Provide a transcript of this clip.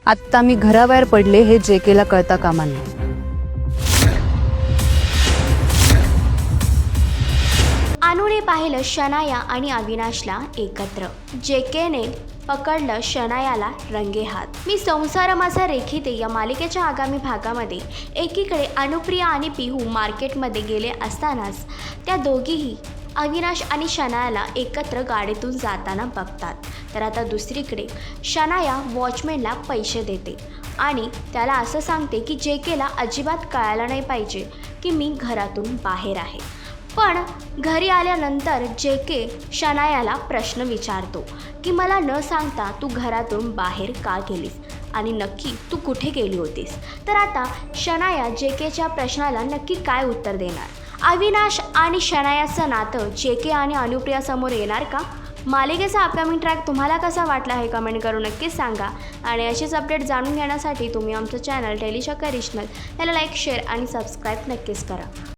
आत्ता मी घराबाहेर पडले हे जेकेला कळता कामा नये. अनुने पाहिलं शनाया आणि अविनाशला एकत्र. जेकेने पकडलं शनायाला रंगेहात. मी संसार माझा रेखीते या मालिकेच्या आगामी भागामध्ये एकीकडे अनुप्रिया आणि पिहू मार्केटमध्ये गेले असतानाच त्या दोघीही अविनाश आणि शनायाला एकत्र गाडीतून जाताना बघतात. तर आता दुसरीकडे शनाया वॉचमॅनला पैसे देते आणि त्याला असं सांगते की जेकेला अजिबात कळायला नाही पाहिजे की मी घरातून बाहेर आहे. पण घरी आल्यानंतर जेके शनायाला प्रश्न विचारतो की मला न सांगता तू घरातून बाहेर का गेलीस आणि नक्की तू कुठे गेली होतीस. तर आता शनाया जेकेच्या प्रश्नाला नक्की काय उत्तर देणार. अविनाश आणि शनायाचं नातं जेके आणि अनुप्रियासमोर येणार का. मालिकेचा अपकमिंग ट्रॅक तुम्हाला कसा वाटला हे कमेंट करून नक्कीच सांगा. आणि अशीच अपडेट जाणून घेण्यासाठी तुम्ही आमचं चॅनल डेली शक्कर रिजनल याला लाईक शेअर आणि सबस्क्राईब नक्कीच करा.